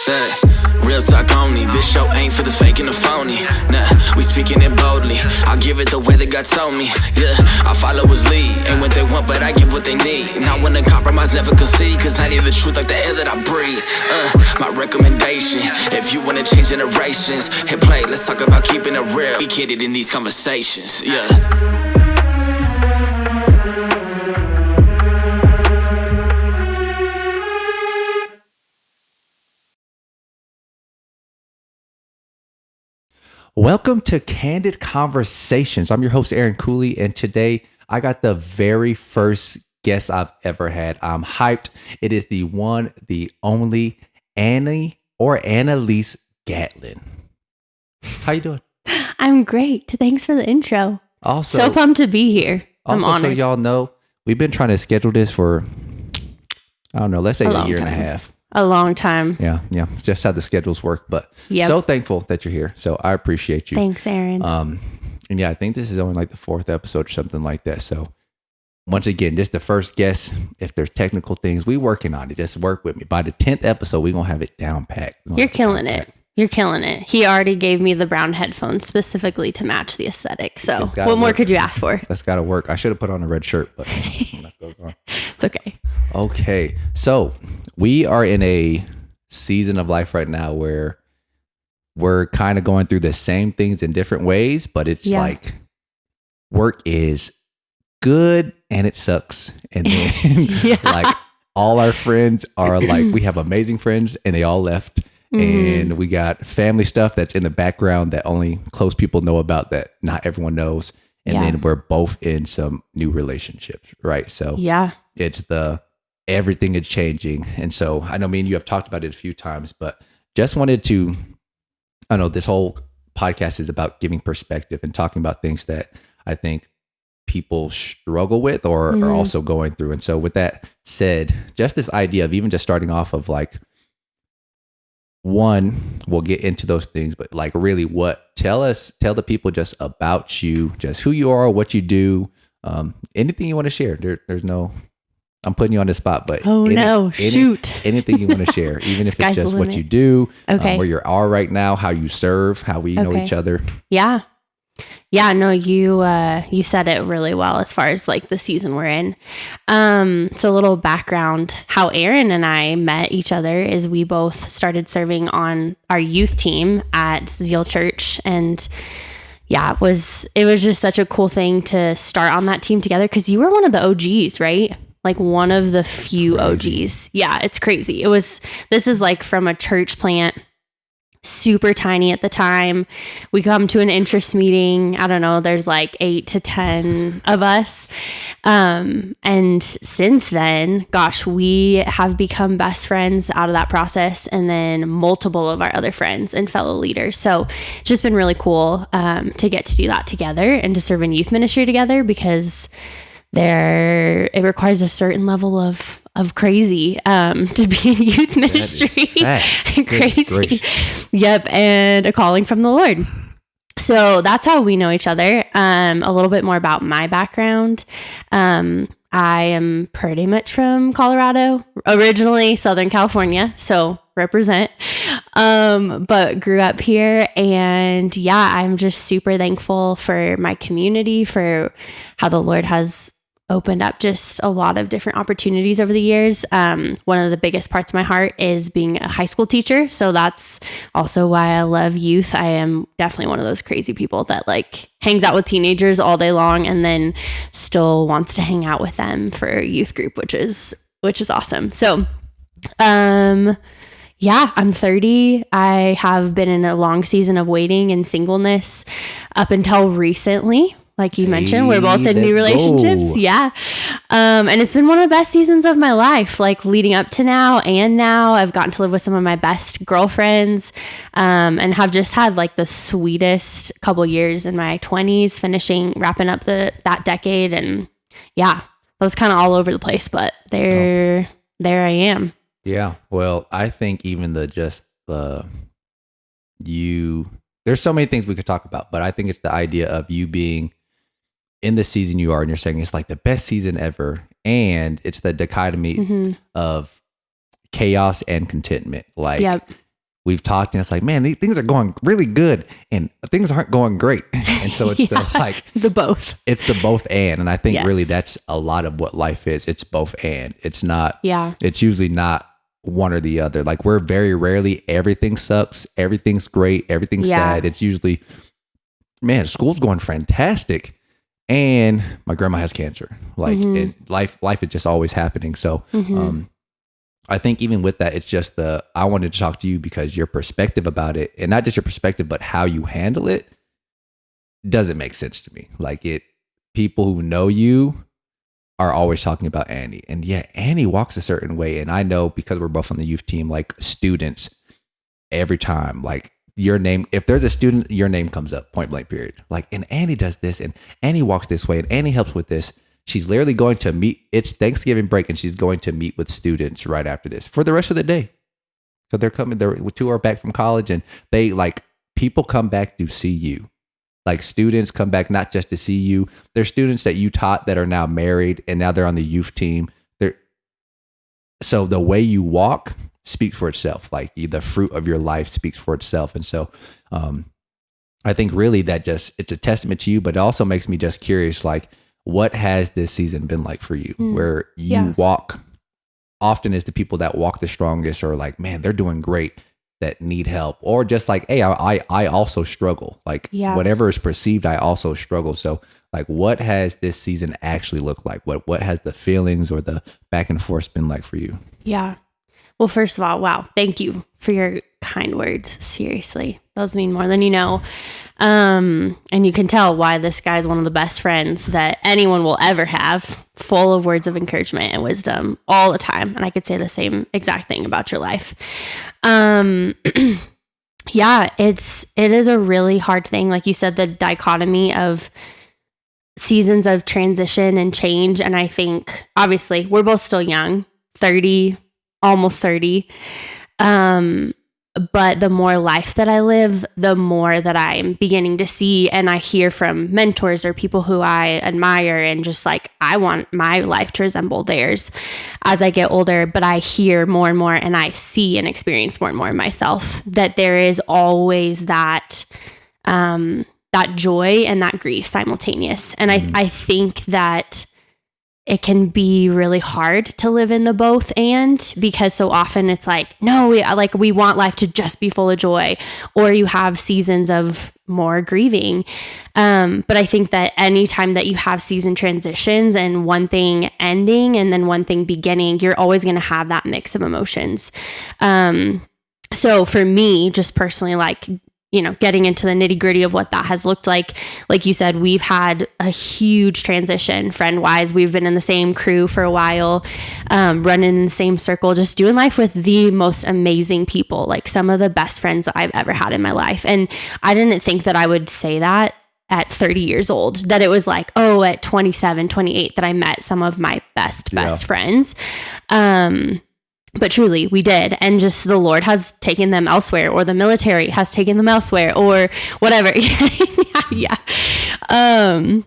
Real talk only, this show ain't for the fake and the phony. Nah, we speaking it boldly, I'll give it the way that God told me. Yeah, I follow his lead, ain't what they want but I give what they need. Not when to compromise, never concede, cause I need the truth like the air that I breathe. My recommendation, if you wanna change generations, hit play, let's talk about keeping it real. We get it in these conversations, yeah. Welcome to Candid Conversations. I'm your host, Aaron Cooley, and today I got the very first guest I've ever had. I'm hyped. It is the one, the only Annie or Annalise Gatlin. How you doing? I'm great. Thanks for the intro. Also, so pumped to be here. I'm honored. So y'all know, we've been trying to schedule this for, I don't know, let's say a year and a half. A long time. Yeah. It's just how the schedules work. But so thankful that you're here. So I appreciate you. Thanks, Aaron. And yeah, I think this is only like the 4th episode or something like that. So once again, this is the first guest. If there's technical things, we working on it. Just work with me. By the 10th episode, we're going to have it down packed. You're killing it. You're killing it. He already gave me the brown headphones specifically to match the aesthetic. So what more could you ask for? That's got to work. I should have put on a red shirt, but that goes on. It's okay. Okay. So we are in a season of life right now where we're kind of going through the same things in different ways, but it's like work is good and it sucks. And then like all our friends are like, we have amazing friends and they all left. And we got family stuff that's in the background that only close people know about that not everyone knows. And then we're both in some new relationships, right? So it's everything is changing. And so I know me and you have talked about it a few times, but just wanted to, I know this whole podcast is about giving perspective and talking about things that I think people struggle with or are also going through. And so with that said, just this idea of even just starting off of like, one, we'll get into those things, but like really tell the people just about you, just who you are, what you do, anything you want to share. There's no, I'm putting you on the spot, but shoot. Anything you want to share, even if it's just what you do, where you are right now, how you serve, how we know each other. Yeah, no, you said it really well as far as like the season we're in. So a little background, how Aaron and I met each other is we both started serving on our youth team at Zeal Church. And it was just such a cool thing to start on that team together because you were one of the OGs, right? Like one of the few OGs. Yeah, it's crazy. This is like from a church plant, super tiny at the time. We come to an interest meeting. I don't know, there's like 8 to 10 of us. And since then, gosh, we have become best friends out of that process. And then multiple of our other friends and fellow leaders. So it's just been really cool to get to do that together and to serve in youth ministry together because it requires a certain level of crazy to be in youth ministry. Crazy. Yep. And a calling from the Lord. So that's how we know each other. A little bit more about my background. I am pretty much from Colorado, originally Southern California. So represent, but grew up here. And I'm just super thankful for my community, for how the Lord has opened up just a lot of different opportunities over the years. One of the biggest parts of my heart is being a high school teacher. So that's also why I love youth. I am definitely one of those crazy people that like hangs out with teenagers all day long and then still wants to hang out with them for youth group, which is awesome. So, I'm 30. I have been in a long season of waiting and singleness up until recently. Like you mentioned, we're both in new relationships. Go. Yeah. And it's been one of the best seasons of my life, like leading up to now. And now I've gotten to live with some of my best girlfriends, and have just had like the sweetest couple years in my 20s, wrapping up that decade. And I was kind of all over the place, but there I am. Yeah. Well, I think even there's so many things we could talk about, but I think it's the idea of you being in the season you are, and you're saying it's like the best season ever. And it's the dichotomy of chaos and contentment. Like we've talked and it's like, man, these things are going really good and things aren't going great. And so it's the both. It's the both and I think Yes. really that's a lot of what life is. It's both and. It's not, it's usually not one or the other. Like we're very rarely everything sucks, everything's great, everything's sad. It's usually, man, school's going fantastic and my grandma has cancer. Like life is just always happening. So I think even with that, it's just I wanted to talk to you because your perspective about it, and not just your perspective, but how you handle it, doesn't make sense to me. Like people who know you are always talking about Annie, and Annie walks a certain way. And I know because we're both on the youth team, like students, every time, like your name, if there's a student, your name comes up, point blank period. Like, and Annie does this, and Annie walks this way, and Annie helps with this. She's literally going to meet, it's Thanksgiving break, and she's going to meet with students right after this for the rest of the day. So they're two are back from college, and they people come back to see you. Like students come back not just to see you. There's students that you taught that are now married, and now they're on the youth team. So the way you walk speaks for itself. Like the fruit of your life speaks for itself. And so I think really that it's a testament to you, but it also makes me just curious, like, what has this season been like for you? Where you walk often is the people that walk the strongest, or like, man, they're doing great, that need help, or just like, hey, I also struggle. Like whatever is perceived, I also struggle. So like, what has this season actually looked like? What has the feelings or the back and forth been like for you? Yeah. Well, first of all, wow. Thank you for your kind words. Seriously. Those mean more than you know. And you can tell why this guy's one of the best friends that anyone will ever have, full of words of encouragement and wisdom all the time. And I could say the same exact thing about your life. It is a really hard thing. Like you said, the dichotomy of seasons of transition and change. And I think obviously we're both still young, 30, almost 30. But the more life that I live, the more that I'm beginning to see, and I hear from mentors or people who I admire, and just like, I want my life to resemble theirs as I get older. But I hear more and more, and I see and experience more and more myself, that there is always that joy and that grief simultaneous. And I think that it can be really hard to live in the both and, because so often it's like, no, we want life to just be full of joy, or you have seasons of more grieving. But I think that anytime that you have season transitions and one thing ending and then one thing beginning, you're always going to have that mix of emotions. So for me, just personally, like, getting into the nitty gritty of what that has looked like you said, we've had a huge transition friend wise. We've been in the same crew for a while, running in the same circle, just doing life with the most amazing people, like some of the best friends that I've ever had in my life. And I didn't think that I would say that at 30 years old, that it was like, at 27, 28, that I met some of my best friends. But truly, we did. And just the Lord has taken them elsewhere, or the military has taken them elsewhere, or whatever. Yeah. And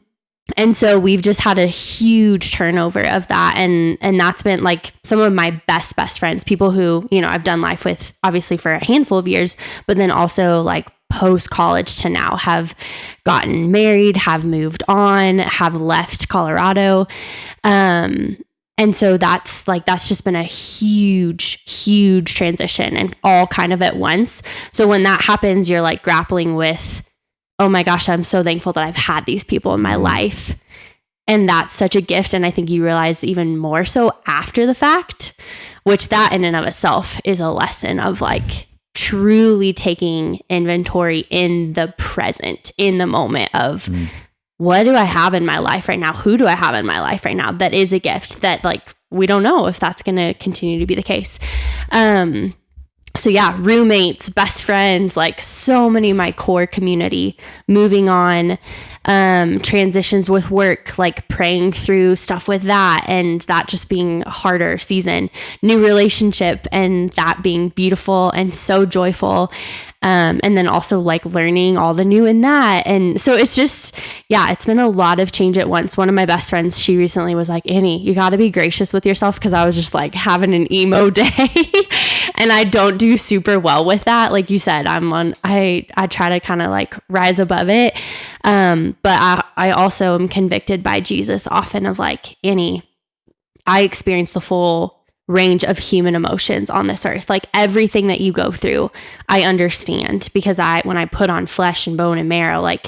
so we've just had a huge turnover of that. And that's been like some of my best friends, people who, I've done life with obviously for a handful of years, but then also like post college to now have gotten married, have moved on, have left Colorado. And so that's just been a huge transition, and all kind of at once. So when that happens, you're like grappling with, oh my gosh, I'm so thankful that I've had these people in my life. And that's such a gift. And I think you realize even more so after the fact, which that in and of itself is a lesson of like truly taking inventory in the present, in the moment of, what do I have in my life right now? Who do I have in my life right now? That is a gift that like, we don't know if that's going to continue to be the case. So yeah, roommates, best friends, like so many of my core community moving on. transitions with work, like praying through stuff with that, and that just being a harder season, new relationship, and that being beautiful and so joyful. And then also like learning all the new in that. And so it's just, yeah, it's been a lot of change at once. One of my best friends, she recently was like, Annie, you got to be gracious with yourself. Cause I was just like having an emo day and I don't do super well with that. Like you said, I try to kind of like rise above it. But I also am convicted by Jesus often of like, Annie, I experience the full range of human emotions on this earth. Like everything that you go through, I understand, because when I put on flesh and bone and marrow, like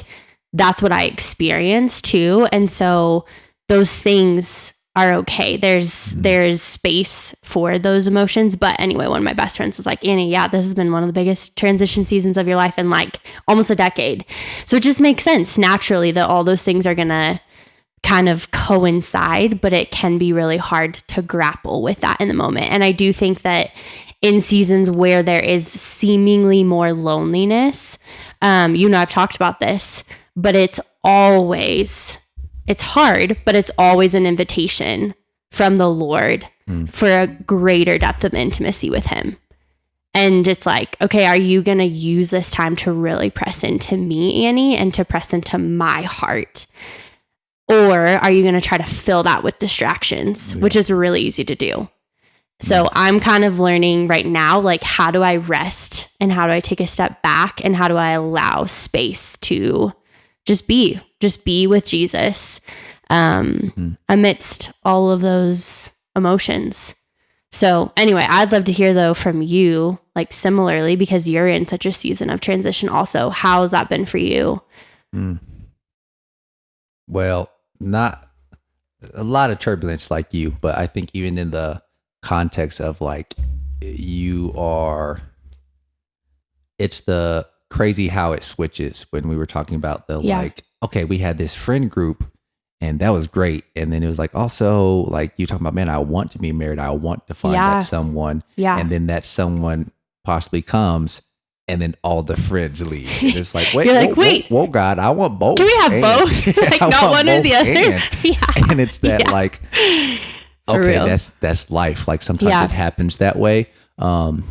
that's what I experience too. And so those things are okay. There's space for those emotions. But anyway, one of my best friends was like, Annie, yeah, this has been one of the biggest transition seasons of your life in like almost a decade. So it just makes sense naturally that all those things are going to kind of coincide, but it can be really hard to grapple with that in the moment. And I do think that in seasons where there is seemingly more loneliness, I've talked about this, but it's hard, but it's always an invitation from the Lord for a greater depth of intimacy with him. And it's like, okay, are you going to use this time to really press into me, Annie, and to press into my heart? Or are you going to try to fill that with distractions, which is really easy to do? So I'm kind of learning right now, like, how do I rest and how do I take a step back and how do I allow space to just be with Jesus amidst all of those emotions. So anyway, I'd love to hear though from you, like similarly, because you're in such a season of transition also. How has that been for you? Well, not a lot of turbulence like you, but I think even in the context of like it's the crazy how it switches when we were talking about like, okay, we had this friend group and that was great. And then it was like, also like you talking about, man, I want to be married. I want to find that someone. Yeah. And then that someone possibly comes and then all the friends leave. And it's like, wait, whoa, God, I want both. Can we have both? Like not one or the other? And it's that like, okay, that's life. Like sometimes it happens that way. And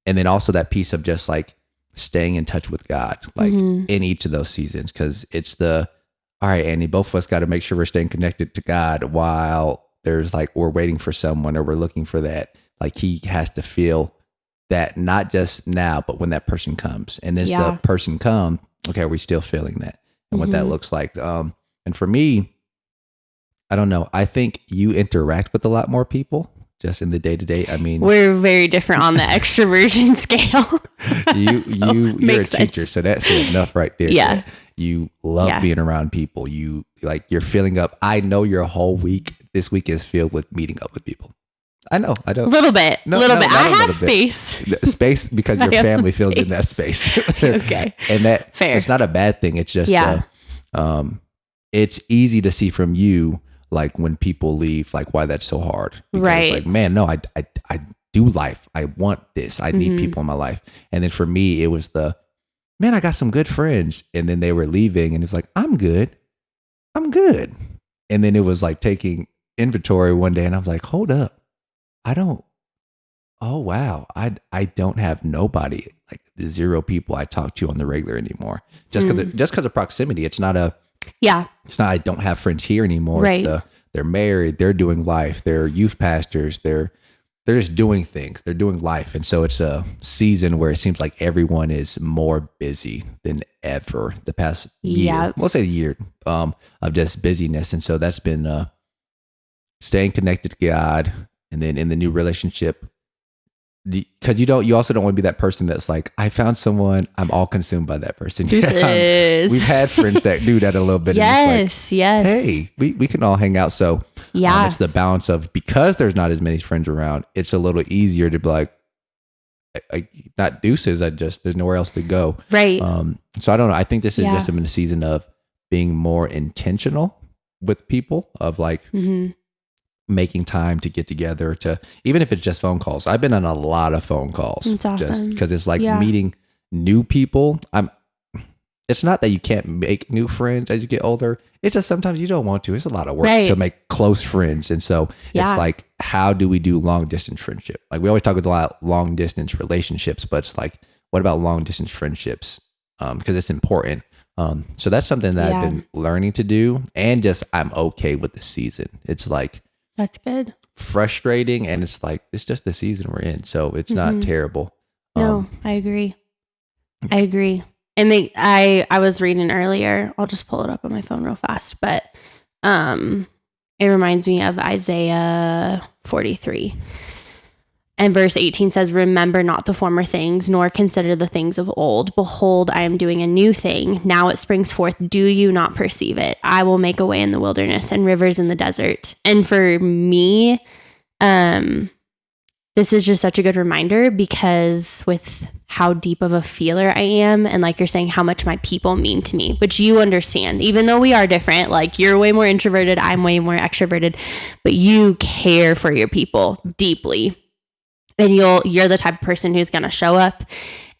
then also that piece of just like staying in touch with God, like in each of those seasons. Cause it's all right, Andy, both of us got to make sure we're staying connected to God while there's like, we're waiting for someone or we're looking for that. Like he has to feel that not just now, but when that person comes. And then the person come, okay, are we still feeling that? And what that looks like. And for me, I don't know. I think you interact with a lot more people just in the day to day. I mean, we're very different on the extroversion scale. You're a teacher, so that's enough right there. Yeah. You love being around people. You like, you're filling up. I know your whole week, this week is filled with meeting up with people. I know. I don't. A little bit. I have space. Space because your family fills in that space. Okay. And that it's not a bad thing. It's just it's easy to see from you like when people leave, like why that's so hard. Because right. Like, man, no, I do life. I want this. I need people in my life. And then for me, it was man, I got some good friends. And then they were leaving and it was like, I'm good. And then it was like taking inventory one day and I was like, hold up. I don't have nobody, like the 0 people I talk to on the regular anymore. Just because of proximity. It's not I don't have friends here anymore. Right. It's they're married, they're doing life, they're youth pastors, they're just doing things, they're doing life. And so it's a season where it seems like everyone is more busy than ever the past year. We'll say year of just busyness. And so that's been staying connected to God. And then in the new relationship, because you also don't want to be that person that's like, I found someone, I'm all consumed by that person. We've had friends that do that a little bit. Yes. Hey, we can all hang out. So it's the balance of, because there's not as many friends around, it's a little easier to be like, not deuces. There's nowhere else to go. Right. So I don't know. I think this has just been a season of being more intentional with people, of like, making time to get together, to even if it's just phone calls. I've been on a lot of phone calls. That's awesome. Just because it's like meeting new people. it's not that you can't make new friends as you get older. It's just sometimes you don't want to. It's a lot of work Right. to make close friends. And so Yeah. it's like, how do we do long distance friendship? Like we always talk about long distance relationships, but it's like, what about long distance friendships? Because it's important. So that's something that I've been learning to do, and just I'm okay with the season. It's like That's good. frustrating, and it's like it's just the season we're in, so it's not terrible. No, I agree. I agree. And I was reading earlier. I'll just pull it up on my phone real fast, but it reminds me of Isaiah 43. And verse 18 says, "Remember not the former things, nor consider the things of old. Behold, I am doing a new thing. Now it springs forth. Do you not perceive it? I will make a way in the wilderness and rivers in the desert." And for me, this is just such a good reminder, because with how deep of a feeler I am, and like you're saying, how much my people mean to me, which you understand, even though we are different, like you're way more introverted, I'm way more extroverted, but you care for your people deeply. And you're the type of person who's going to show up,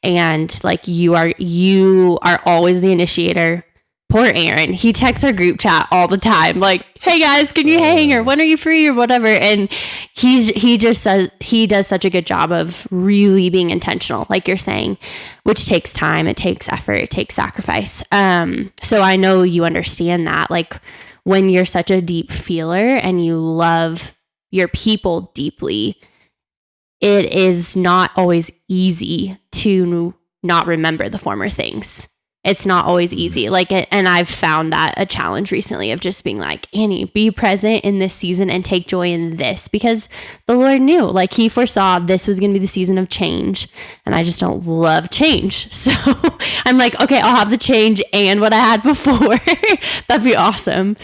and like you are always the initiator. Poor Aaron, he texts our group chat all the time, like, "Hey guys, can you hang?" or "When are you free?" or whatever. And he just says he does such a good job of really being intentional, like you're saying, which takes time, it takes effort, it takes sacrifice. So I know you understand that, like when you're such a deep feeler and you love your people deeply, it is not always easy to not remember the former things. It's not always easy. And I've found that a challenge recently of just being like, "Annie, be present in this season and take joy in this," because the Lord knew, like he foresaw this was going to be the season of change. And I just don't love change. So I'm like, okay, I'll have the change and what I had before. That'd be awesome.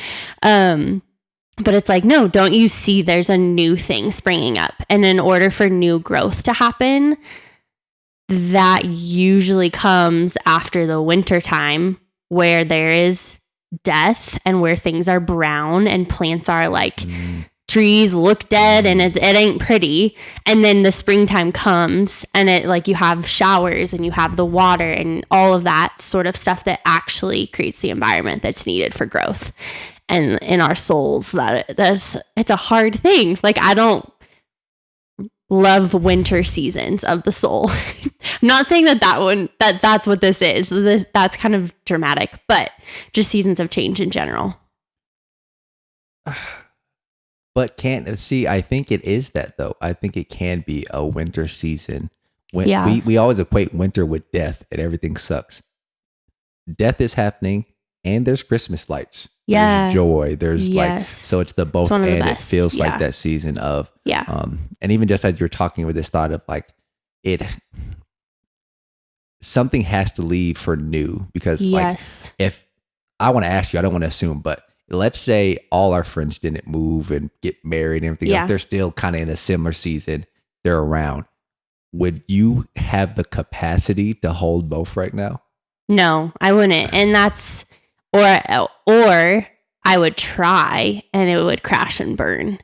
But it's like, no, don't you see there's a new thing springing up? And in order for new growth to happen, that usually comes after the winter time, where there is death and where things are brown and plants are like trees look dead and it ain't pretty. And then the springtime comes and it like you have showers and you have the water and all of that sort of stuff that actually creates the environment that's needed for growth. And in our souls, it's a hard thing. Like I don't love winter seasons of the soul. I'm not saying that's what this is. That's kind of dramatic, but just seasons of change in general. But I think it is that though. I think it can be a winter season. We always equate winter with death and everything sucks. Death is happening and there's Christmas lights. Yeah. There's joy. There's so it's the both, and it feels like that season of, and even just as you're talking with this thought of like, something has to leave for new, because like, if I want to ask you, I don't want to assume, but let's say all our friends didn't move and get married and everything else, they're still kind of in a similar season, they're around. Would you have the capacity to hold both right now? No, I wouldn't. And that's, or I would try and it would crash and burn.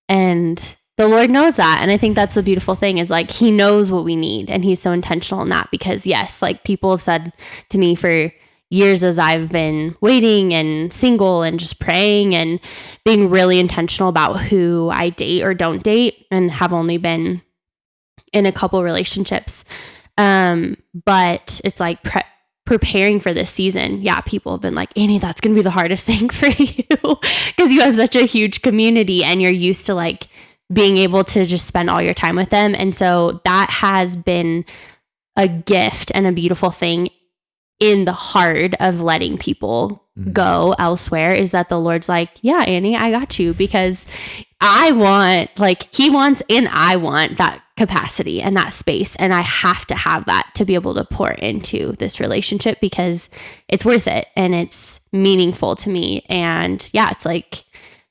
And the Lord knows that. And I think that's the beautiful thing is like, he knows what we need. And he's so intentional in that, because yes, like people have said to me for years as I've been waiting and single and just praying and being really intentional about who I date or don't date, and have only been in a couple relationships. But it's like preparing for this season. Yeah. People have been like, "Annie, that's going to be the hardest thing for you," because you have such a huge community and you're used to like being able to just spend all your time with them. And so that has been a gift and a beautiful thing in the hard of letting people go elsewhere, is that the Lord's like, "Yeah, Annie, I got you," because I want, like he wants, and I want that capacity and that space. And I have to have that to be able to pour into this relationship, because it's worth it and it's meaningful to me. And yeah, it's like,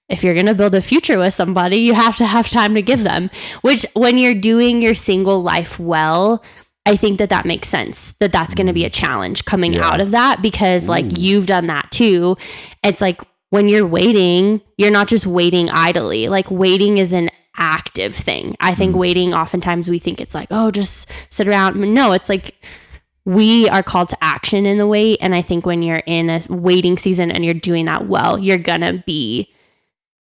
if you're going to build a future with somebody, you have to have time to give them, which when you're doing your single life well, I think that makes sense, that's going to be a challenge coming out of that, because like you've done that too. It's like when you're waiting, you're not just waiting idly. Like waiting is an active thing. I think waiting, oftentimes we think it's like, oh, just sit around. No, it's like we are called to action in the wait. And I think when you're in a waiting season and you're doing that well, you're going to be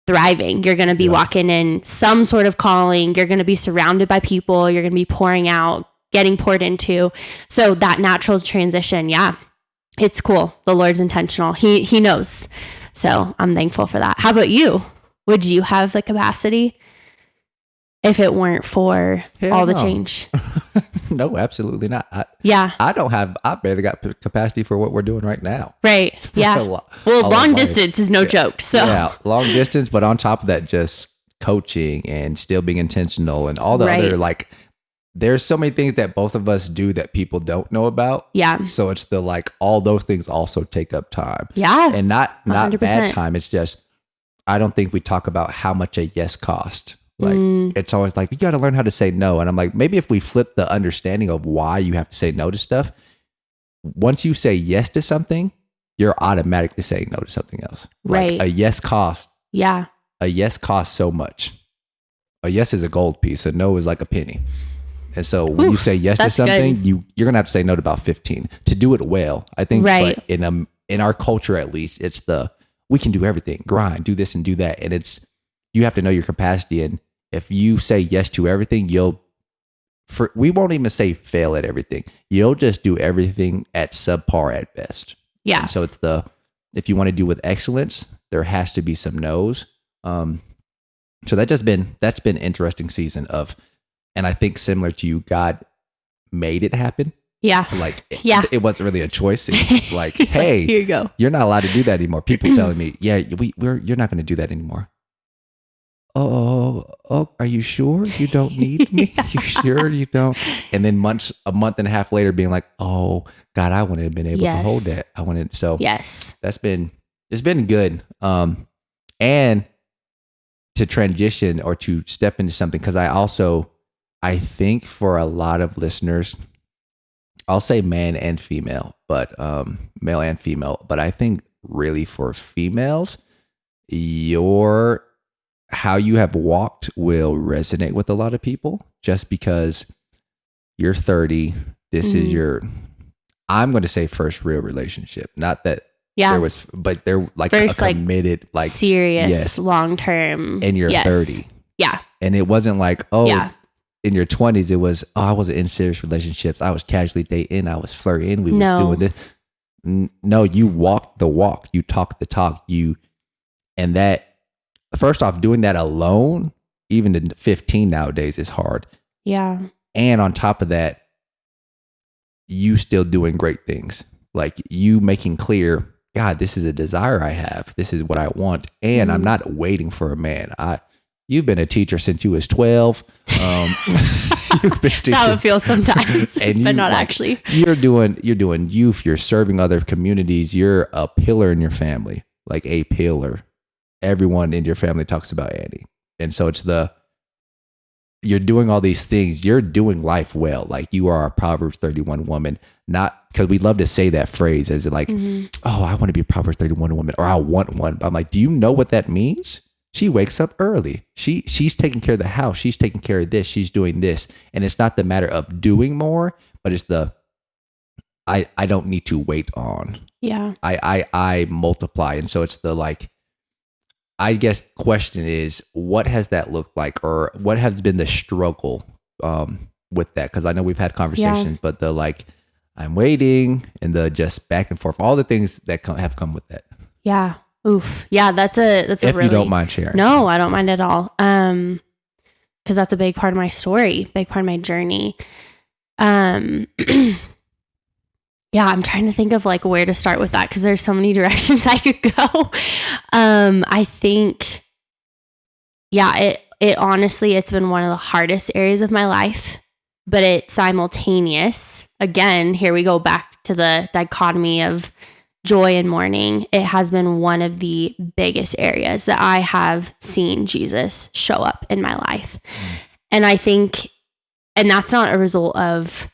thriving. You're going to be walking in some sort of calling. You're going to be surrounded by people. You're going to be pouring out, getting poured into. So that natural transition, it's cool. The Lord's intentional. He knows. So I'm thankful for that. How about you? Would you have the capacity if it weren't for all the change? No, absolutely not. I barely got capacity for what we're doing right now. Right. Yeah. Long distance is no joke. So long distance, but on top of that, just coaching and still being intentional and all the other, like, there's so many things that both of us do that people don't know about. Yeah. So it's the, like, all those things also take up time. Yeah. And not 100%. Bad time. It's just, I don't think we talk about how much a yes cost. Like, it's always like, you got to learn how to say no. And I'm like, maybe if we flip the understanding of why you have to say no to stuff, once you say yes to something, you're automatically saying no to something else. Right. Like, a yes costs. Yeah. A yes costs so much. A yes is a gold piece. A no is like a penny. And so when you say yes to something, you're going to have to say no to about 15 to do it well. I think but in our culture, at least, it's we can do everything, grind, do this and do that. And you have to know your capacity. And if you say yes to everything, we won't even say fail at everything. You'll just do everything at subpar at best. Yeah. And so if you want to do with excellence, there has to be some no's. So that's been an interesting season and I think similar to you, God made it happen. Yeah. Like, it wasn't really a choice. It's like, hey, like, here you go. You're not allowed to do that anymore. People telling me, you're not going to do that anymore. Oh, are you sure you don't need me? You sure you don't? And then a month and a half later being like, oh God, I wouldn't have been able to hold that. It's been good. And to transition or to step into something, because I think for a lot of listeners, I'll say man and female, but male and female, but I think really for females, how you have walked will resonate with a lot of people, just because you're 30. This is I'm going to say first real relationship. Not that there was, but they're like first, a committed, like serious, long term. And you're 30. Yeah. And it wasn't like, in your 20s, it was, I wasn't in serious relationships. I was casually dating. I was flirting. We was doing this. No, you walked the walk. You talked the talk. And that, first off, doing that alone, even in 15 nowadays, is hard. Yeah. And on top of that, you still doing great things. Like, you making clear, God, this is a desire I have. This is what I want. And I'm not waiting for a man. You've been a teacher since you was 12. That's how it feels sometimes, but not actually. You're doing youth. You're serving other communities. You're a pillar in your family, like a pillar. Everyone in your family talks about Annie. And so you're doing all these things. You're doing life well. Like, you are a Proverbs 31 woman, not because we love to say that phrase as like, oh, I want to be a Proverbs 31 woman, or I want one. But I'm like, do you know what that means? She wakes up early. She's taking care of the house. She's taking care of this. She's doing this. And it's not the matter of doing more, but it's I don't need to wait on. Yeah. I multiply. And so it's I guess question is, what has that looked like, or what has been the struggle with that? Because I know we've had conversations, but I'm waiting, and the just back and forth, all the things that have come with that. Yeah. Oof. Yeah, that's a if really, you don't mind sharing. No, I don't mind at all. Because that's a big part of my story, big part of my journey. Yeah, I'm trying to think of where to start with that, because there's so many directions I could go. I think, it honestly, it's been one of the hardest areas of my life, but it's simultaneous. Again, here we go back to the dichotomy of joy and mourning. It has been one of the biggest areas that I have seen Jesus show up in my life. And I think, and that's not a result of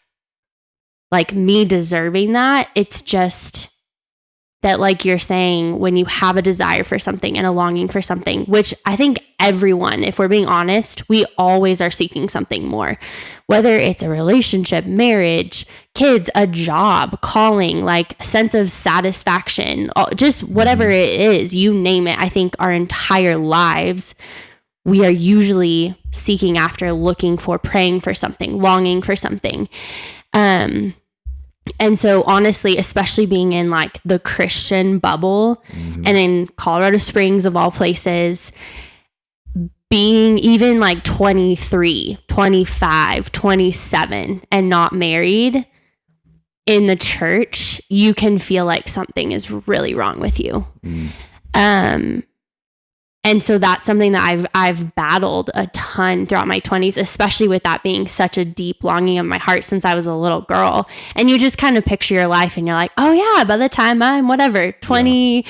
me deserving that. It's just that, like you're saying, when you have a desire for something and a longing for something, which I think everyone, if we're being honest, we always are seeking something more, whether it's a relationship, marriage, kids, a job, calling, like a sense of satisfaction, just whatever it is, you name it. I think our entire lives, we are usually seeking after, looking for, praying for something, longing for something. And so honestly, especially being in like the Christian bubble and in Colorado Springs of all places, being even like 23, 25, 27 and not married in the church, you can feel like something is really wrong with you. And so that's something that I've battled a ton throughout my 20s, especially with that being such a deep longing of my heart since I was a little girl. And you just kind of picture your life and you're like, oh yeah, by the time I'm whatever, 20-ish,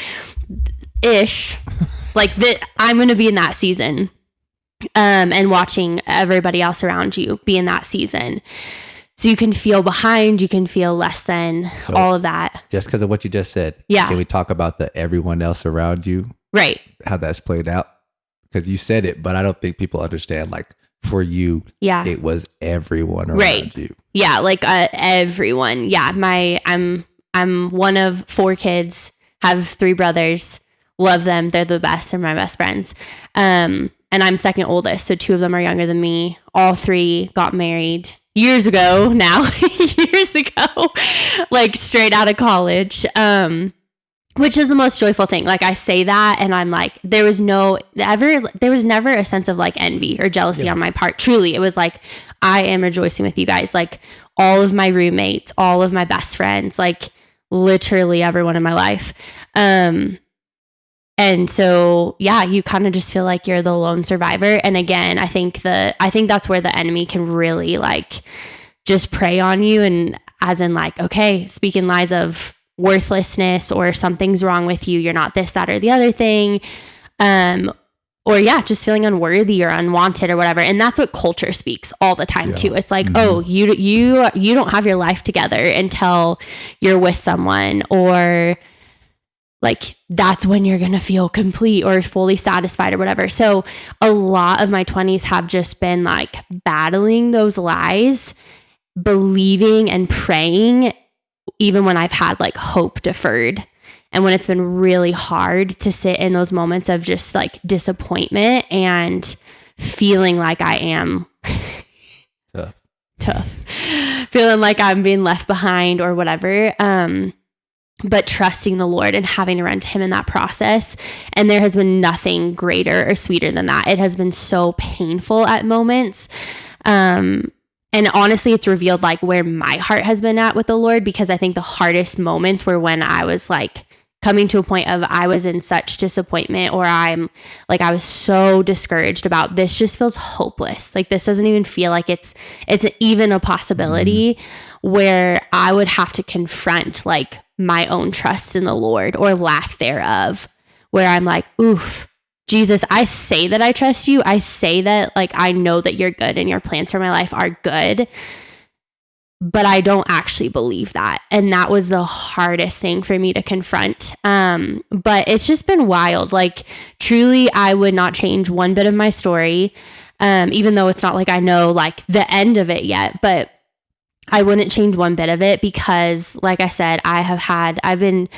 like that, I'm going to be in that season. And watching everybody else around you be in that season. So you can feel behind, you can feel less than, so all of that. Just because of what you just said. Yeah. Can we talk about the everyone else around you? Right. How that's played out? Because you said it, but I don't think people understand, like, for you, it was everyone around you. Yeah, like everyone. Yeah, I'm one of 4 kids, have 3 brothers, love them. They're the best. They're my best friends. And I'm second oldest, so 2 of them are younger than me. All 3 got married years ago now, like straight out of college. Which is the most joyful thing. Like I say that and I'm like, there was never a sense of like envy or jealousy on my part. Truly, it was like, I am rejoicing with you guys. Like all of my roommates, all of my best friends, like literally everyone in my life. And so, yeah, you kind of just feel like you're the lone survivor. And again, I think that's where the enemy can really like just prey on you. And as in like, okay, speaking lies of worthlessness or something's wrong with you. You're not this, that, or the other thing. Or just feeling unworthy or unwanted or whatever. And that's what culture speaks all the time too. It's like, oh, you don't have your life together until you're with someone, or like that's when you're going to feel complete or fully satisfied or whatever. So a lot of my 20s have just been like battling those lies, believing and praying even when I've had like hope deferred, and when it's been really hard to sit in those moments of just like disappointment and feeling like I am tough, feeling like I'm being left behind or whatever. But trusting the Lord and having to run to him in that process. And there has been nothing greater or sweeter than that. It has been so painful at moments. And honestly, it's revealed like where my heart has been at with the Lord, because I think the hardest moments were when I was like coming to a point of I was in such disappointment, or I was so discouraged about this just feels hopeless. Like this doesn't even feel like it's even a possibility, where I would have to confront like my own trust in the Lord or lack thereof, where I'm like, oof, Jesus, I say that I trust you. I say that like I know that you're good and your plans for my life are good, but I don't actually believe that. And that was the hardest thing for me to confront. But it's just been wild. Like truly, I would not change one bit of my story, even though it's not like I know like the end of it yet, but I wouldn't change one bit of it, because like I said, I've been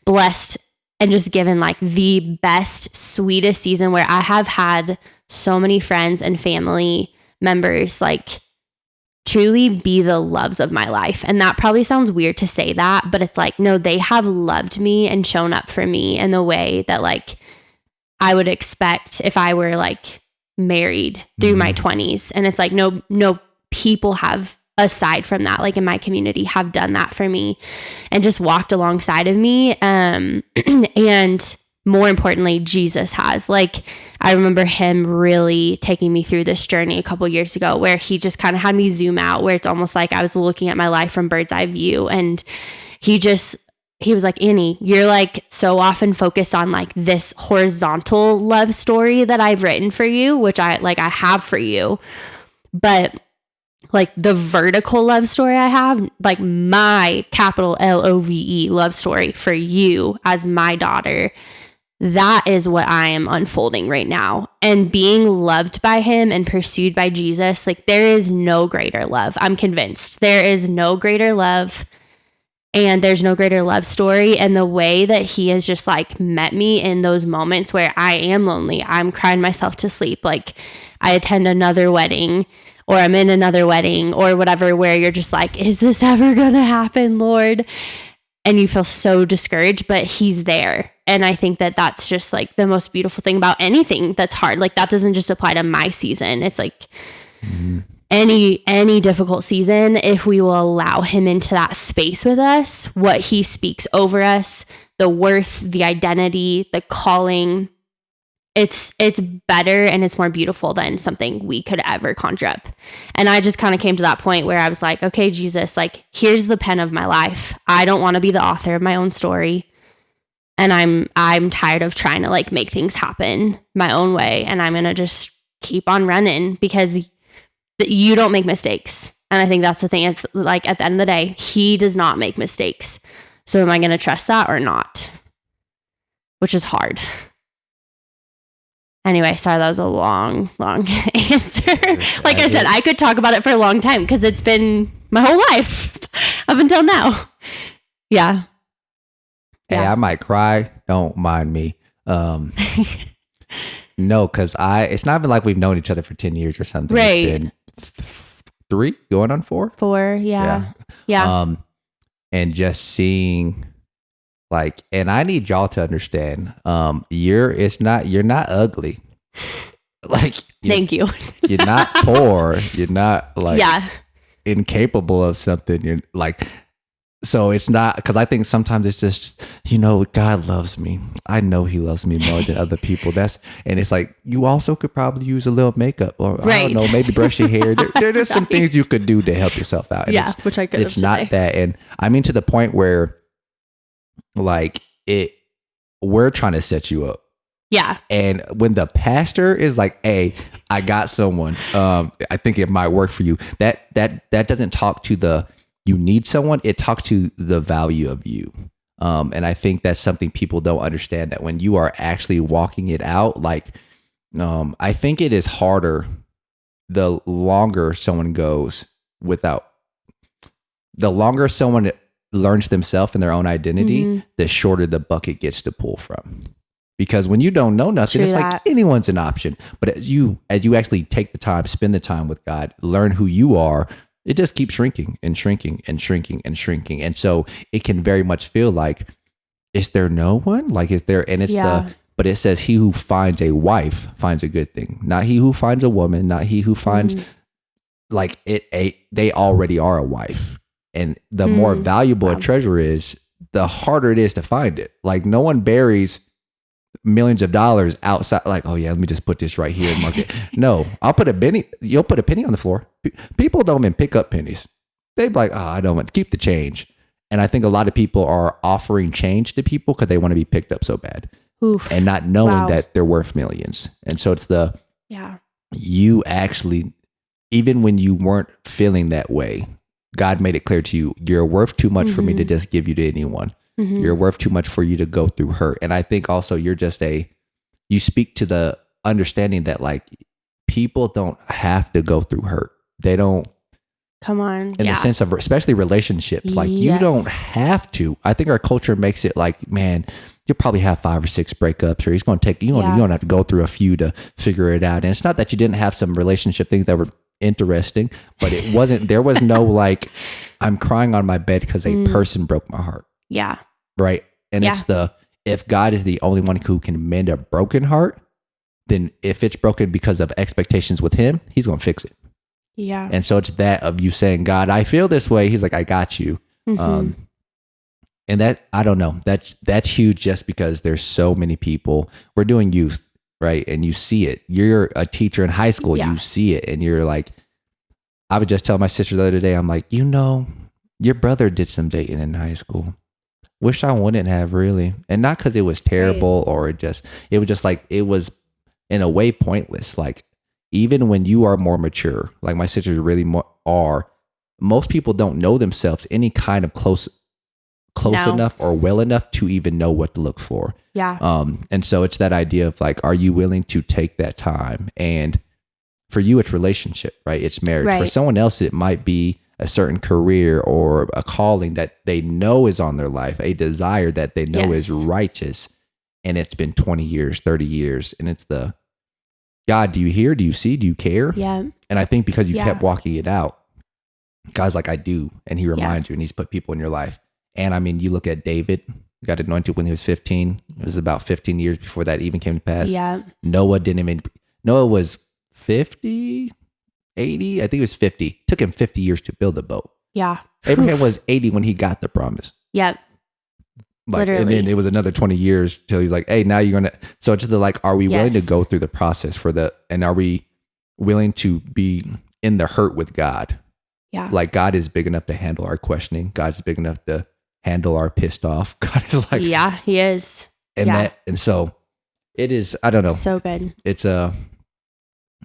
blessed and just given like the best, sweetest season where I have had so many friends and family members like truly be the loves of my life. And that probably sounds weird to say that, but it's like, no, they have loved me and shown up for me in the way that like I would expect if I were like married through my 20s. And it's like, no people have, aside from that, like in my community, have done that for me and just walked alongside of me. And more importantly, Jesus has. Like, I remember him really taking me through this journey a couple years ago, where he just kind of had me zoom out, where it's almost like I was looking at my life from bird's eye view. And he was like, Annie, you're like so often focused on like this horizontal love story that I've written for you, which I have for you. But like the vertical love story I have, like my capital LOVE love story for you as my daughter, that is what I am unfolding right now. And being loved by him and pursued by Jesus, like there is no greater love. I'm convinced there is no greater love, and there's no greater love story. And the way that he has just like met me in those moments where I am lonely, I'm crying myself to sleep. Like I attend another wedding, or I'm in another wedding or whatever, where you're just like, is this ever going to happen, Lord? And you feel so discouraged, but he's there. And I think that that's just like the most beautiful thing about anything that's hard. Like that doesn't just apply to my season. It's like any difficult season, if we will allow him into that space with us, what he speaks over us, the worth, the identity, the calling, it's better and it's more beautiful than something we could ever conjure up. And I just kind of came to that point where I was like, okay, Jesus, like here's the pen of my life. I don't want to be the author of my own story. And I'm tired of trying to like make things happen my own way. And I'm going to just keep on running, because you don't make mistakes. And I think that's the thing. It's like at the end of the day, he does not make mistakes. So am I going to trust that or not? Which is hard. Anyway, sorry, that was a long answer. Like I said, I could talk about it for a long time because it's been my whole life up until now. Yeah. Hey, I might cry. Don't mind me. No, because it's not even like we've known each other for 10 years or something. Right. It's been 3 going on 4. 4, yeah. And just seeing like, and I need y'all to understand, you're not ugly. Like, thank you. You're not poor. You're not like yeah. incapable of something. You're like, so it's not, because I think sometimes it's just, God loves me. I know he loves me more than other people. And it's like, you also could probably use a little makeup, or right. I don't know, maybe brush your hair. There's some things you could do to help yourself out. And which I could. It's not that. And I mean, to the point where like we're trying to set you up. Yeah. And when the pastor is like, hey, I got someone, I think it might work for you. That doesn't talk to you need someone. It talks to the value of you. And I think that's something people don't understand, that when you are actually walking it out, like, I think it is harder the longer someone goes without, the longer someone learns themselves and their own identity, the shorter the bucket gets to pull from. Because when you don't know nothing, it's like anyone's an option. But as you actually take the time, spend the time with God, learn who you are, it just keeps shrinking and shrinking and shrinking and shrinking. And so it can very much feel like, is there no one? Like, is there? And it's but it says, he who finds a wife finds a good thing. Not he who finds a woman, not he who finds they already are a wife. And the more valuable a treasure is, the harder it is to find it. Like, no one buries millions of dollars outside, like, oh yeah, let me just put this right here and mark it. No, I'll put a penny. You'll put a penny on the floor. People don't even pick up pennies. They're like, oh, I don't want to keep the change. And I think a lot of people are offering change to people because they want to be picked up so bad. Oof, and not knowing that they're worth millions. And so it's you actually, even when you weren't feeling that way, God made it clear to you, you're worth too much for me to just give you to anyone. You're worth too much for you to go through hurt. And I think also you're just you speak to the understanding that like people don't have to go through hurt. They don't. Come on. In the sense of, especially relationships, like you don't have to. I think our culture makes it like, man, you'll probably have 5 or 6 breakups, or he's going to take, you don't have to go through a few to figure it out. And it's not that you didn't have some relationship things that were interesting, but it wasn't, there was no like, I'm crying on my bed because a person broke my heart. Yeah. Right. And it's if God is the only one who can mend a broken heart, then if it's broken because of expectations with him, he's going to fix it. Yeah. And so it's that of you saying, God, I feel this way. He's like, I got you. And that, I don't know, that's huge, just because there's so many people. We're doing youth, right? And you see it. You're a teacher in high school. You see it. And you're like, I was just telling my sister the other day, I'm like, your brother did some dating in high school. Wish I wouldn't have, really. And not because it was terrible or it was just like, it was in a way pointless. Like, even when you are more mature, like my sisters really are, most people don't know themselves any kind of close No. enough or well enough to even know what to look for. Yeah. And so it's that idea of like, are you willing to take that time? And for you, it's relationship, right? It's marriage. Right. For someone else, it might be a certain career or a calling that they know is on their life, a desire that they know is righteous. And it's been 20 years, 30 years. And it's the, God, do you hear? Do you see? Do you care? Yeah. And I think because you kept walking it out, God's like, I do. And he reminds you, and he's put people in your life. And I mean, you look at David, got anointed when he was 15. It was about 15 years before that even came to pass. Yeah. Noah was 50, 80. I think it was 50. Took him 50 years to build the boat. Yeah. Abraham was 80 when he got the promise. Yep. Literally. And then it was another 20 years till he's like, hey, now you're going to, so it's the like, are we willing to go through the process and are we willing to be in the hurt with God? Yeah. Like God is big enough to handle our questioning. God is big enough to handle our pissed off. God is like, yeah, he is. And so it is, I don't know. So good. It's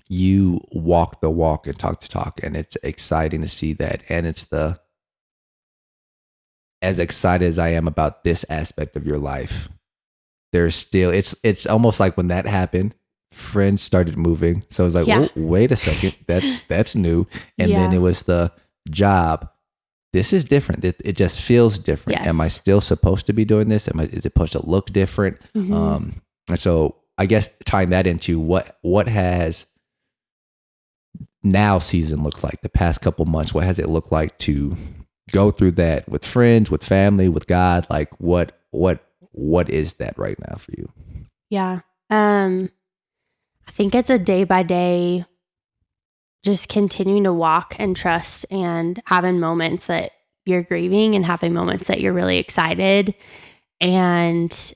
you walk the walk and talk the talk, and it's exciting to see that. And it's as excited as I am about this aspect of your life, there's still, it's almost like when that happened, friends started moving. So it was like, oh, wait a second, that's new. And then it was the job. This is different. It just feels different. Yes. Am I still supposed to be doing this? Is it supposed to look different? And so I guess tying that into what has now season looked like the past couple months, what has it looked like to go through that with friends, with family, with God? Like what is that right now for you? Yeah. I think it's a day by day, just continuing to walk and trust and having moments that you're grieving and having moments that you're really excited. And,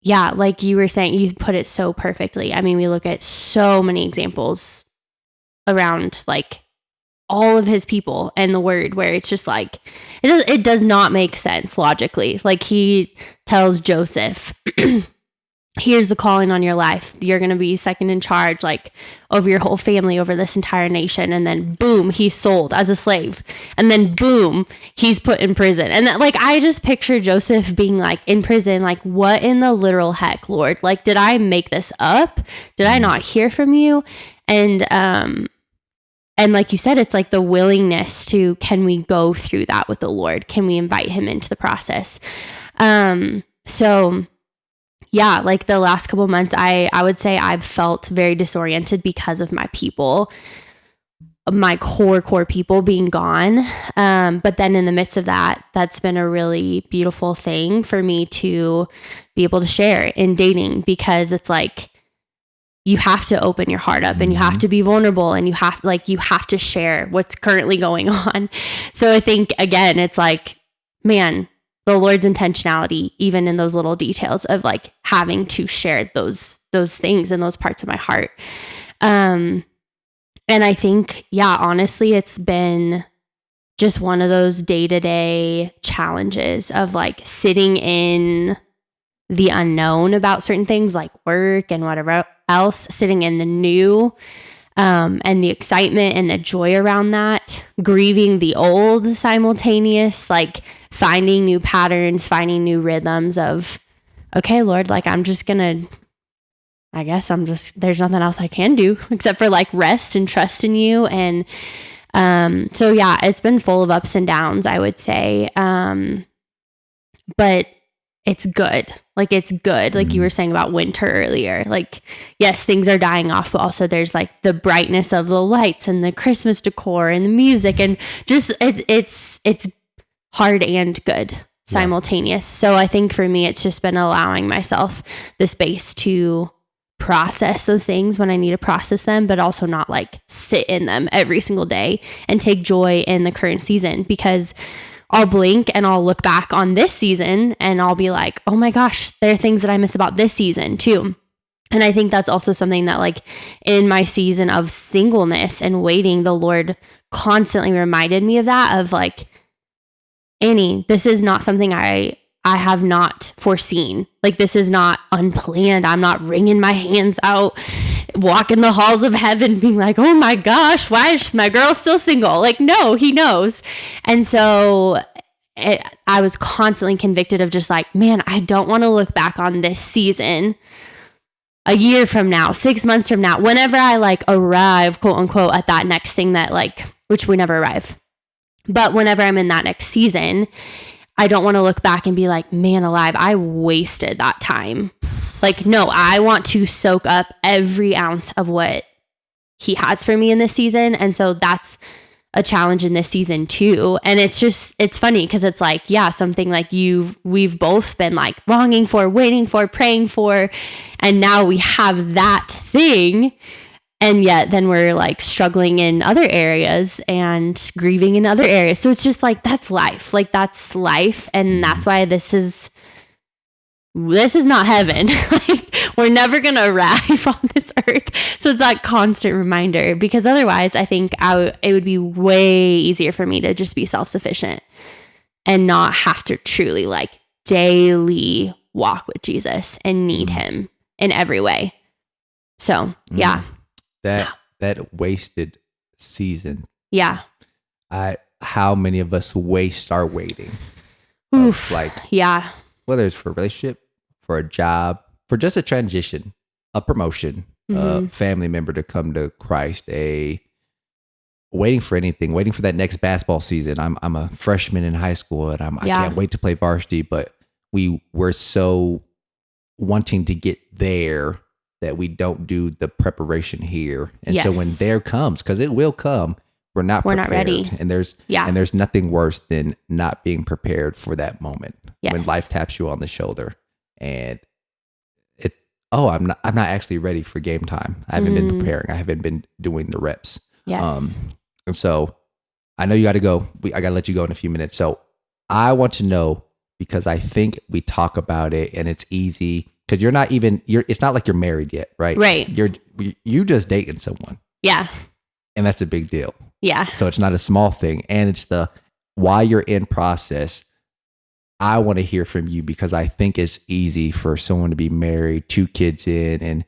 yeah, like you were saying, you put it so perfectly. I mean, we look at so many examples around like all of his people and the word where it's just like, it does not make sense logically. Like he tells Joseph, here's the calling on your life. You're going to be second in charge, like over your whole family, over this entire nation. And then boom, he's sold as a slave. And then boom, he's put in prison. And that, like, I just picture Joseph being like in prison, like what in the literal heck, Lord? Like, did I make this up? Did I not hear from you? And like you said, it's like the willingness to, can we go through that with the Lord? Can we invite him into the process? So yeah, like the last couple of months, I would say I've felt very disoriented because of my people, my core people being gone. But then in the midst of that, that's been a really beautiful thing for me to be able to share in dating, because it's like, you have to open your heart up and you have to be vulnerable and you have to share what's currently going on. So I think, again, it's like, man, the Lord's intentionality, even in those little details of like having to share those things and those parts of my heart. And I think, yeah, honestly, it's been just one of those day-to-day challenges of like sitting in the unknown about certain things like work and whatever else, sitting in the new, and the excitement and the joy around that, grieving the old simultaneous, like finding new patterns, finding new rhythms of, okay, Lord, like there's nothing else I can do except for like rest and trust in you. And so yeah, it's been full of ups and downs, I would say. But it's good. Like it's good. Like you were saying about winter earlier, like, yes, things are dying off, but also there's like the brightness of the lights and the Christmas decor and the music, and just it's hard and good simultaneous. So I think for me, it's just been allowing myself the space to process those things when I need to process them, but also not like sit in them every single day and take joy in the current season, because I'll blink and I'll look back on this season and I'll be like, oh my gosh, there are things that I miss about this season too. And I think that's also something that like in my season of singleness and waiting, the Lord constantly reminded me of that, of like, Annie, this is not something I I have not foreseen. Like, this is not unplanned. I'm not wringing my hands out, walking the halls of heaven being like, oh my gosh, why is my girl still single? Like, no, he knows. And so I was constantly convicted of just like, man, I don't want to look back on this season a year from now, 6 months from now, whenever I like arrive, quote unquote, at that next thing that like, which we never arrive. But whenever I'm in that next season, I don't want to look back and be like, man alive, I wasted that time. Like, no, I want to soak up every ounce of what he has for me in this season. And so that's a challenge in this season too. And it's funny because it's like, yeah, something like we've both been like longing for, waiting for, praying for, and now we have that thing. And yet then we're like struggling in other areas and grieving in other areas. So it's just like, that's life. Like, that's life. And that's why this is not heaven. Like, we're never going to arrive on this earth. So it's that constant reminder, because otherwise I think it would be way easier for me to just be self-sufficient and not have to truly like daily walk with Jesus and need him in every way. So yeah. That wasted season. Yeah. How many of us waste our waiting? Oof. Like, yeah. Whether it's for a relationship, for a job, for just a transition, a promotion, a family member to come to Christ, waiting for anything, waiting for that next basketball season. I'm a freshman in high school and I can't wait to play varsity, but we're so wanting to get there that we don't do the preparation here. And so when there comes, because it will come, we're not ready. And there's nothing worse than not being prepared for that moment. Yes. When life taps you on the shoulder and I'm not actually ready for game time. I haven't been preparing. I haven't been doing the reps. Yes. And so I know you got to go. I got to let you go in a few minutes. So I want to know, because I think we talk about it and it's easy, because it's not like you're married yet, right? Right. You just dating someone. Yeah. And that's a big deal. Yeah. So it's not a small thing. And it's while you're in process, I want to hear from you, because I think it's easy for someone to be married, 2 kids in, and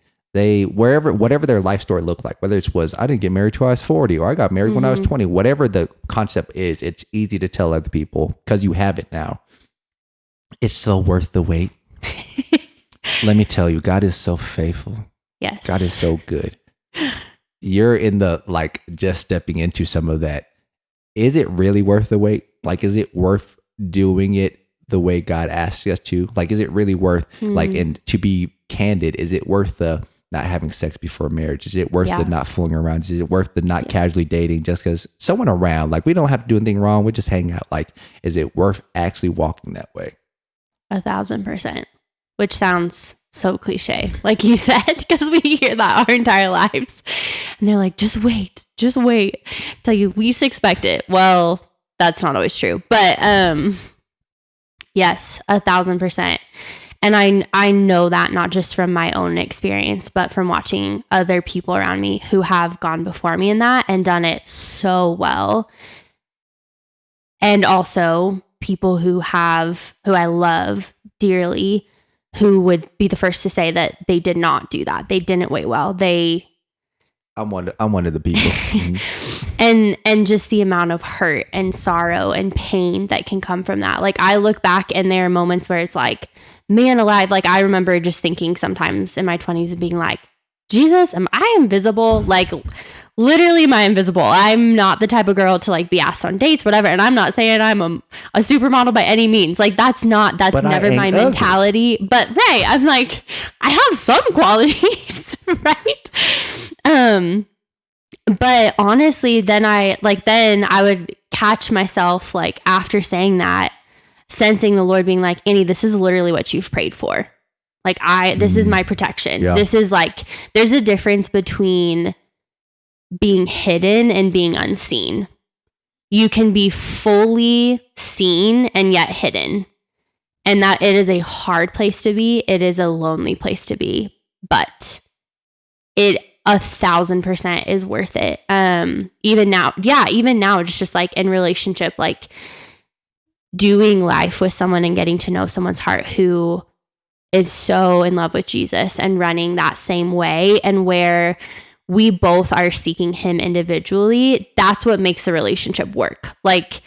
whatever their life story looked like, whether it was, I didn't get married till I was 40, or I got married when I was 20, whatever the concept is, it's easy to tell other people because you have it now. It's so worth the wait. Let me tell you, God is so faithful. Yes. God is so good. You're in the, like, just stepping into some of that. Is it really worth the wait? Like, is it worth doing it the way God asks us to? Like, is it really worth, like, and to be candid, is it worth the not having sex before marriage? Is it worth the not fooling around? Is it worth the not casually dating just because someone around? Like, we don't have to do anything wrong. We just hang out. Like, is it worth actually walking that way? 1,000%. Which sounds so cliche, like you said, because we hear that our entire lives. And they're like, just wait till you least expect it. Well, that's not always true. But yes, 1,000%. And I know that not just from my own experience, but from watching other people around me who have gone before me in that and done it so well. And also people who I love dearly, who would be the first to say that they did not do that. They didn't wait well. I'm one of the people. And just the amount of hurt and sorrow and pain that can come from that. Like, I look back and there are moments where it's like, man alive. Like, I remember just thinking sometimes in my 20s and being like, Jesus, am I invisible? Like, literally, am I invisible? I'm not the type of girl to like be asked on dates, whatever. And I'm not saying I'm a supermodel by any means. Like, that's never my mentality. But right, I'm like, I have some qualities, right? But honestly, then I would catch myself, like, after saying that, sensing the Lord being like, Annie, this is literally what you've prayed for. Like, this is my protection. Yeah. This is like, there's a difference between being hidden and being unseen. You can be fully seen and yet hidden. And that it is a hard place to be. It is a lonely place to be, but it 1,000% is worth it. Even now, it's just like in relationship, like doing life with someone and getting to know someone's heart who is so in love with Jesus and running that same way, and where we both are seeking him individually, that's what makes the relationship work. Like,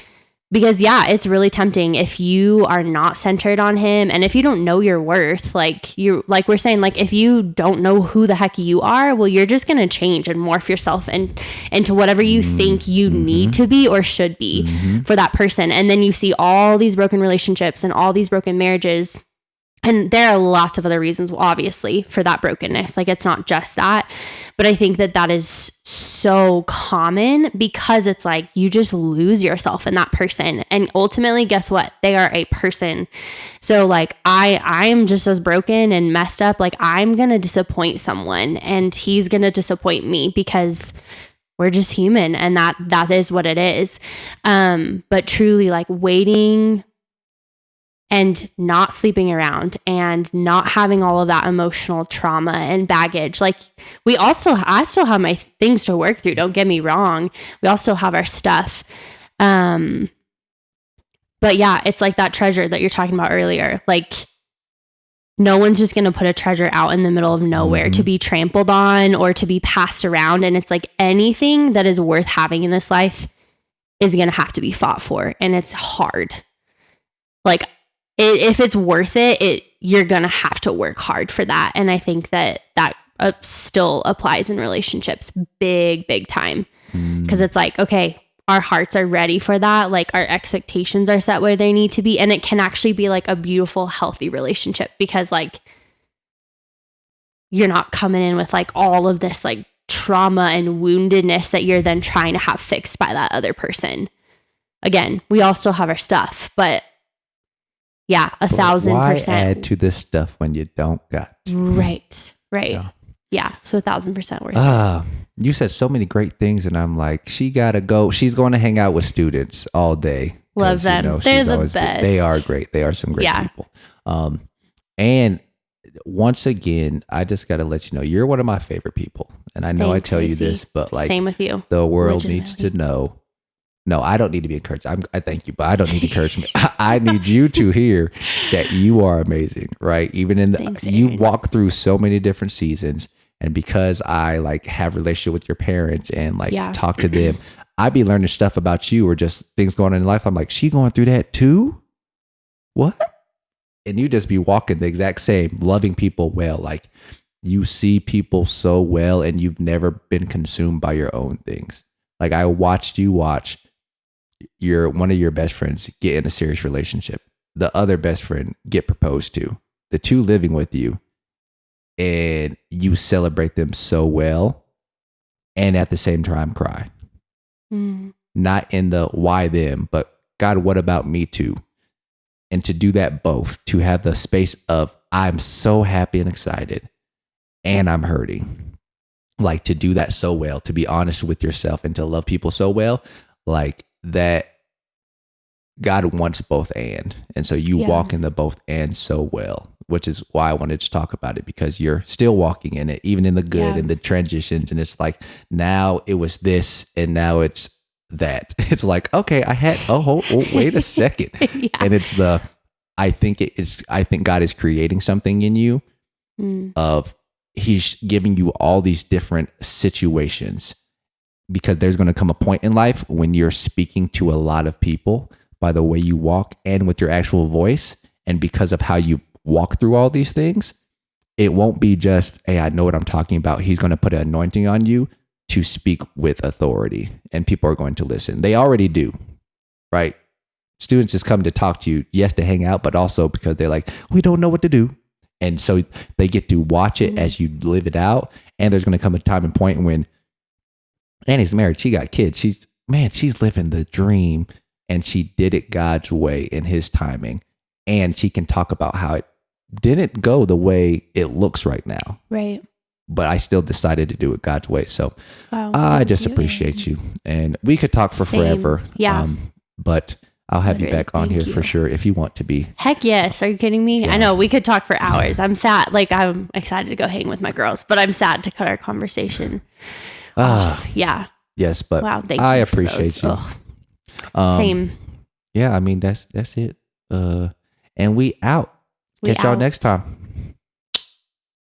because it's really tempting if you are not centered on him, and if you don't know your worth, like we're saying, like if you don't know who the heck you are, well, you're just going to change and morph yourself into whatever you think you need to be or should be for that person. And then you see all these broken relationships and all these broken marriages. And there are lots of other reasons, obviously, for that brokenness. Like, it's not just that. But I think that is so common because it's like you just lose yourself in that person. And ultimately, guess what? They are a person. So like I'm just as broken and messed up. Like, I'm going to disappoint someone and he's going to disappoint me because we're just human, and that is what it is. But truly, like, waiting and not sleeping around and not having all of that emotional trauma and baggage. Like, I still have my things to work through. Don't get me wrong. We all still have our stuff. But yeah, it's like that treasure that you're talking about earlier. Like, no one's just going to put a treasure out in the middle of nowhere to be trampled on or to be passed around. And it's like anything that is worth having in this life is going to have to be fought for. And it's hard. Like, if it's worth it, you're going to have to work hard for that. And I think that still applies in relationships big time. Because it's like, okay, our hearts are ready for that. Like, our expectations are set where they need to be. And it can actually be like a beautiful, healthy relationship because like you're not coming in with like all of this like trauma and woundedness that you're then trying to have fixed by that other person. Again, we all still have our stuff, but yeah, 1,000%. Why add to this stuff when you don't got to? Right. Yeah. So 1,000% worth it. You said so many great things, and I'm like, she gotta go. She's going to hang out with students all day. Love them. They're the best. They are great. They are some great people. And once again, I just gotta let you know, you're one of my favorite people. And I know I tell you this, but like, same with you. The world needs to know. No, I don't need to be encouraged. I thank you, but I don't need encouragement. I need you to hear that you are amazing, right? Even in you walk through so many different seasons, and because I like have a relationship with your parents and like talk to them, I be learning stuff about you or just things going on in life. I'm like, she going through that too? What? And you just be walking the exact same, loving people well. Like, you see people so well, and you've never been consumed by your own things. Like, I watched you watch one of your best friends get in a serious relationship, the other best friend get proposed to, the two living with you, and you celebrate them so well, and at the same time cry. Not in the why them, but God, what about me too? And to do that both, to have the space of I'm so happy and excited and I'm hurting, like to do that so well, to be honest with yourself and to love people so well, like that God wants both and so you walk in the both and so well, which is why I wanted to talk about it, because you're still walking in it, even in the good and the transitions. And it's like, now it was this and now it's that. It's like, okay, I had, wait a second. And it's I think God is creating something in you of he's giving you all these different situations, because there's going to come a point in life when you're speaking to a lot of people by the way you walk and with your actual voice. And because of how you walk through all these things, it won't be just, hey, I know what I'm talking about. He's going to put an anointing on you to speak with authority, and people are going to listen. They already do, right? Students just come to talk to you, yes, to hang out, but also because they're like, we don't know what to do. And so they get to watch it as you live it out. And there's going to come a time and point when Annie's married, she got kids. She's living the dream, and she did it God's way in his timing. And she can talk about how it didn't go the way it looks right now. Right. But I still decided to do it God's way. So I just appreciate you. And we could talk for forever. Yeah. But I'll have you back on here for sure if you want to be. Heck yes. Are you kidding me? Yeah. I know we could talk for hours. I'm sad. Like, I'm excited to go hang with my girls, but I'm sad to cut our conversation off. Yeah. Yes, but wow, thank I you appreciate you. Same. yeah, I mean, that's it. And we out. We Catch y'all out. next time.